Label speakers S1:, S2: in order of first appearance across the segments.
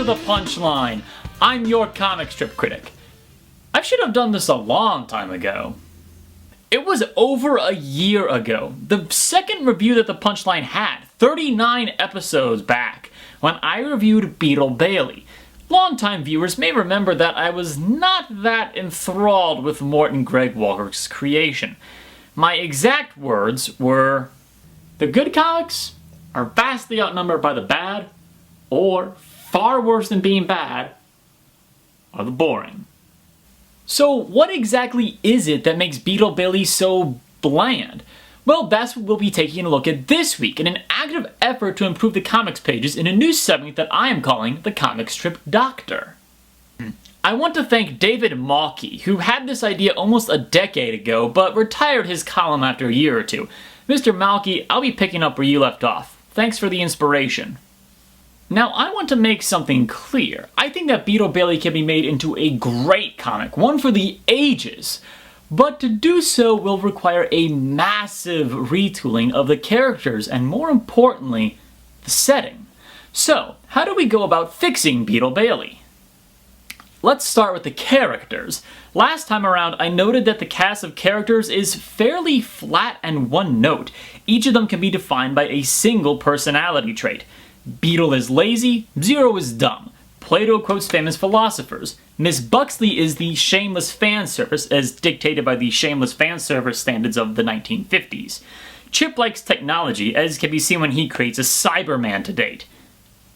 S1: the punchline. I'm your comic strip critic. I should have done this a long time ago. It was over a year ago, the second review that the punchline had, 39 episodes back, when I reviewed Beetle Bailey. Longtime viewers may remember that I was not that enthralled with Morton Greg Walker's creation. My exact words were, the good comics are vastly outnumbered by the bad, or far worse than being bad, are the boring. So what exactly is it that makes Beetle Bailey so bland? Well, that's what we'll be taking a look at this week in an active effort to improve the comics pages in a new segment that I am calling the Comic Strip Doctor. I want to thank David Mawkey, who had this idea almost a decade ago, but retired his column after a year or two. Mr. Mawkey, I'll be picking up where you left off. Thanks for the inspiration. Now, I want to make something clear. I think that Beetle Bailey can be made into a great comic, one for the ages. But to do so will require a massive retooling of the characters and, more importantly, the setting. So, how do we go about fixing Beetle Bailey? Let's start with the characters. Last time around, I noted that the cast of characters is fairly flat and one note. Each of them can be defined by a single personality trait. Beetle is lazy, Zero is dumb. Plato quotes famous philosophers. Miss Buxley is the shameless fan service as dictated by the shameless fan service standards of the 1950s. Chip likes technology, as can be seen when he creates a Cyberman to date.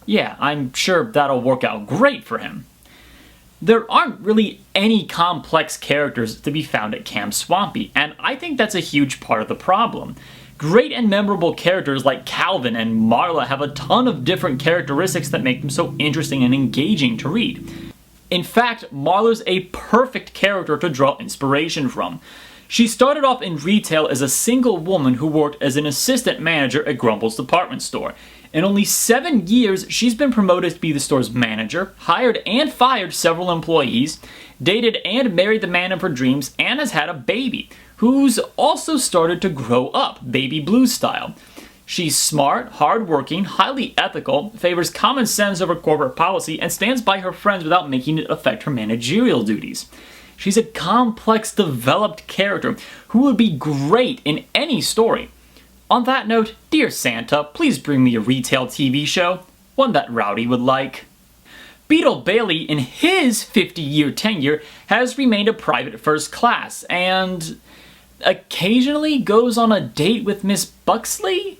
S1: Yeah, I'm sure that'll work out great for him. There aren't really any complex characters to be found at Camp Swampy, and I think that's a huge part of the problem. Great and memorable characters like Calvin and Marla have a ton of different characteristics that make them so interesting and engaging to read. In fact, Marla's a perfect character to draw inspiration from. She started off in retail as a single woman who worked as an assistant manager at Grumble's department store. In only 7 years, she's been promoted to be the store's manager, hired and fired several employees, dated and married the man of her dreams, and has had a baby, who's also started to grow up, baby blue style. She's smart, hardworking, highly ethical, favors common sense over corporate policy, and stands by her friends without making it affect her managerial duties. She's a complex, developed character who would be great in any story. On that note, dear Santa, please bring me a retail TV show, one that Rowdy would like. Beetle Bailey, in his 50-year tenure, has remained a private first class, and occasionally goes on a date with Miss Buxley?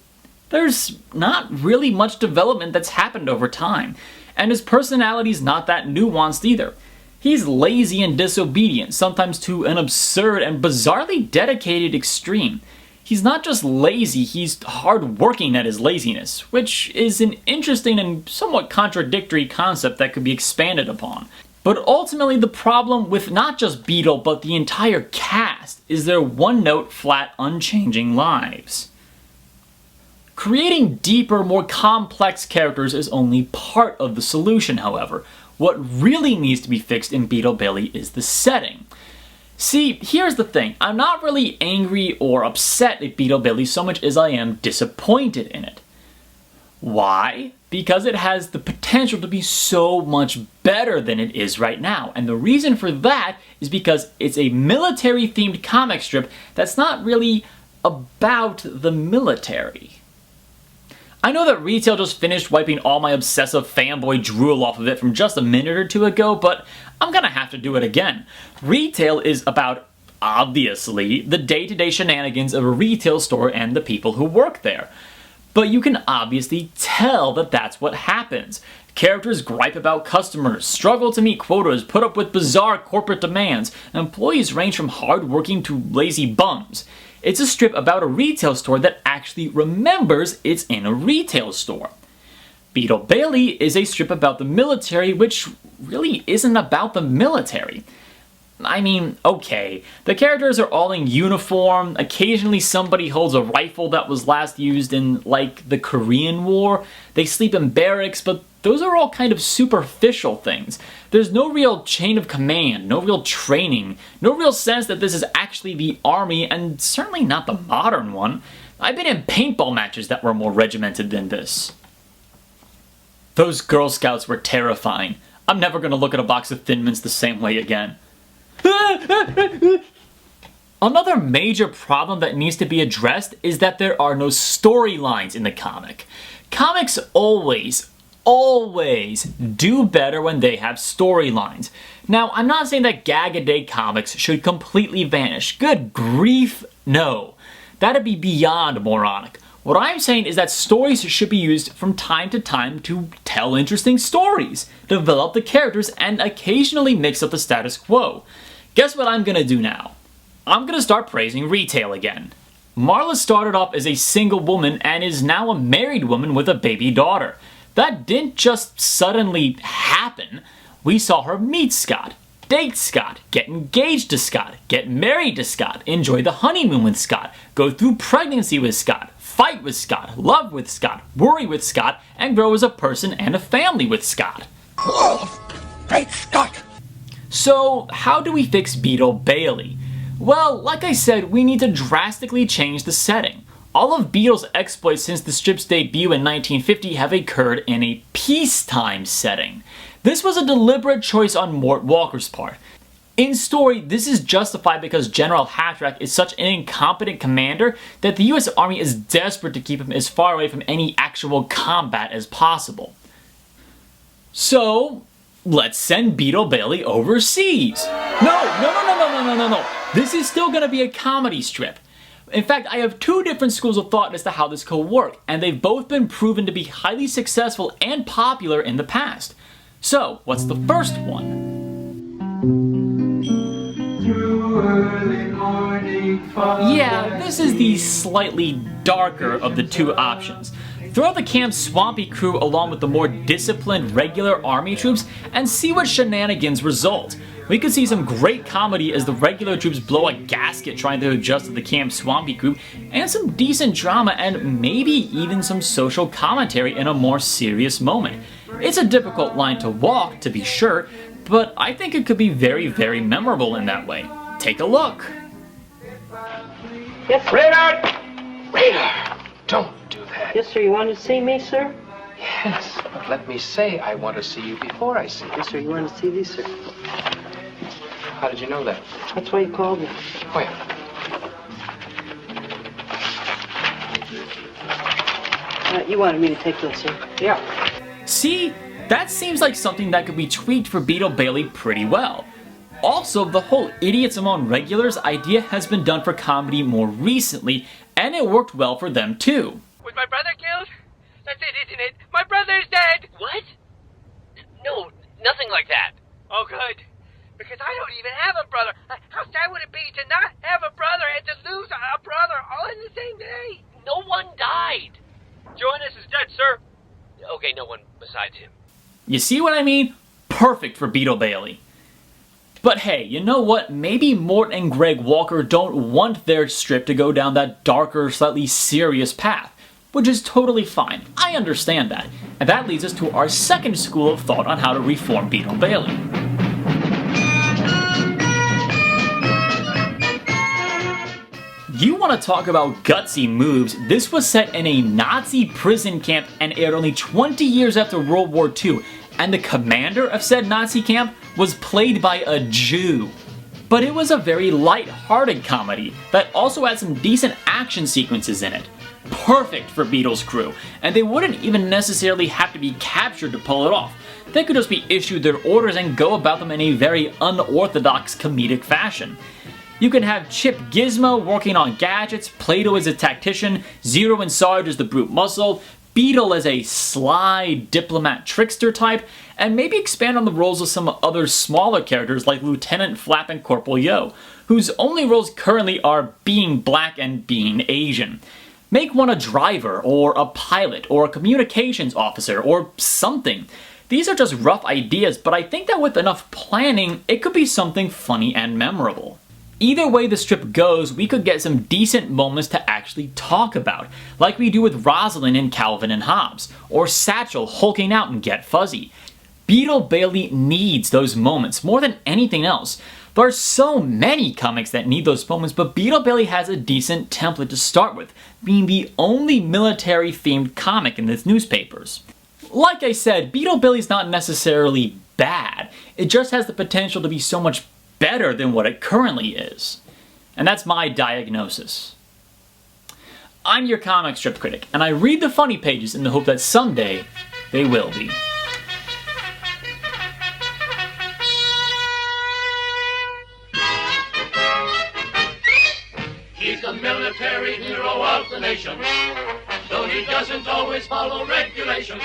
S1: There's not really much development that's happened over time, and his personality's not that nuanced either. He's lazy and disobedient, sometimes to an absurd and bizarrely dedicated extreme. He's not just lazy, he's hard-working at his laziness, which is an interesting and somewhat contradictory concept that could be expanded upon. But ultimately, the problem with not just Beetle, but the entire cast, is their one-note, flat, unchanging lives. Creating deeper, more complex characters is only part of the solution, however. What really needs to be fixed in Beetle Bailey is the setting. See, here's the thing. I'm not really angry or upset at Beetle Bailey so much as I am disappointed in it. Why? Because it has the potential to be so much better than it is right now. And the reason for that is because it's a military-themed comic strip that's not really about the military. I know that retail just finished wiping all my obsessive fanboy drool off of it from just a minute or two ago, but I'm gonna have to do it again. Retail is about, obviously, the day-to-day shenanigans of a retail store and the people who work there. But you can obviously tell that that's what happens. Characters gripe about customers, struggle to meet quotas, put up with bizarre corporate demands, and employees range from hard-working to lazy bums. It's a strip about a retail store that actually remembers it's in a retail store. Beetle Bailey is a strip about the military, which really isn't about the military. I mean, okay, the characters are all in uniform, occasionally somebody holds a rifle that was last used in, like, the Korean War, they sleep in barracks, but those are all kind of superficial things. There's no real chain of command, no real training, no real sense that this is actually the army, and certainly not the modern one. I've been in paintball matches that were more regimented than this. Those Girl Scouts were terrifying. I'm never gonna look at a box of Thin Mints the same way again. Another major problem that needs to be addressed is that there are no storylines in the comic. Comics always do better when they have storylines. Now, I'm not saying that gag-a-day comics should completely vanish. Good grief, no. That'd be beyond moronic. What I'm saying is that stories should be used from time to time to tell interesting stories, develop the characters, and occasionally mix up the status quo. Guess what I'm gonna do now? I'm gonna start praising retail again. Marla started off as a single woman and is now a married woman with a baby daughter. That didn't just suddenly happen. We saw her meet Scott, date Scott, get engaged to Scott, get married to Scott, enjoy the honeymoon with Scott, go through pregnancy with Scott, fight with Scott, love with Scott, worry with Scott, and grow as a person and a family with Scott.
S2: Oh, great Scott!
S1: So, how do we fix Beetle Bailey? Well, like I said, we need to drastically change the setting. All of Beetle's exploits since the strip's debut in 1950 have occurred in a peacetime setting. This was a deliberate choice on Mort Walker's part. In story, this is justified because General Hatrack is such an incompetent commander that the US Army is desperate to keep him as far away from any actual combat as possible. So, let's send Beetle Bailey overseas. No. This is still gonna be a comedy strip. In fact, I have two different schools of thought as to how this could work, and they've both been proven to be highly successful and popular in the past. So, what's the first one? Yeah, this is the slightly darker of the two options. Throw the Camp Swampy crew along with the more disciplined regular army troops and see what shenanigans result. We could see some great comedy as the regular troops blow a gasket trying to adjust to the Camp Swampy crew, and some decent drama and maybe even some social commentary in a more serious moment. It's a difficult line to walk, to be sure, but I think it could be very, very memorable in that way. Take a look.
S3: Yes, sir.
S2: Radar! Don't do that.
S3: Yes, sir. You wanted to see me, sir?
S2: Yes, but let me say I want to see you before I see you.
S3: Yes, sir. You wanted to see these, sir?
S2: How did you know that?
S3: That's why you called me.
S2: Oh, yeah.
S3: You wanted me to take those, sir?
S2: Yeah.
S1: See? That seems like something that could be tweaked for Beetle Bailey pretty well. Also, the whole idiots among regulars idea has been done for comedy more recently, and it worked well for them too.
S4: Was my brother killed? That's it, isn't it? My brother's dead! What? No, nothing like that. Oh, good. Because I don't even have a brother. How sad would it be to not have a brother and to lose a brother all in the same day? No one died. Joannis is dead, sir. Okay, no one besides him.
S1: You see what I mean? Perfect for Beetle Bailey. But hey, you know what? Maybe Mort and Greg Walker don't want their strip to go down that darker, slightly serious path, which is totally fine. I understand that. And that leads us to our second school of thought on how to reform Beetle Bailey. You want to talk about gutsy moves? This was set in a Nazi prison camp and aired only 20 years after World War II, and the commander of said Nazi camp was played by a Jew. But it was a very light-hearted comedy that also had some decent action sequences in it. Perfect for Beetle's crew, and they wouldn't even necessarily have to be captured to pull it off. They could just be issued their orders and go about them in a very unorthodox comedic fashion. You can have Chip Gizmo working on gadgets, Plato as a tactician, Zero and Sarge as the brute muscle, Beetle as a sly diplomat trickster type, and maybe expand on the roles of some other smaller characters like Lieutenant Flap and Corporal Yo, whose only roles currently are being black and being Asian. Make one a driver, or a pilot, or a communications officer, or something. These are just rough ideas, but I think that with enough planning, it could be something funny and memorable. Either way the strip goes, we could get some decent moments to actually talk about, like we do with Rosalind in Calvin and Hobbes, or Satchel hulking out in Get Fuzzy. Beetle Bailey needs those moments more than anything else. There are so many comics that need those moments, but Beetle Bailey has a decent template to start with, being the only military-themed comic in its newspapers. Like I said, Beetle Billy's not necessarily bad. It just has the potential to be so much better than what it currently is. And that's my diagnosis. I'm your comic strip critic, and I read the funny pages in the hope that someday they will be.
S5: He's the military hero of the nation, though he doesn't always follow regulations.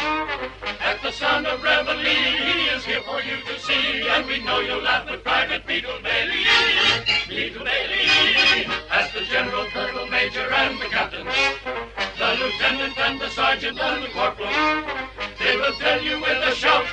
S5: At the sound of reveille, he is here for you to see, and we know you'll laugh with Private Beetle Bailey. Beetle Bailey, as the general, colonel, major, and the captain, the lieutenant and the sergeant and the corporal, they will tell you with a shout,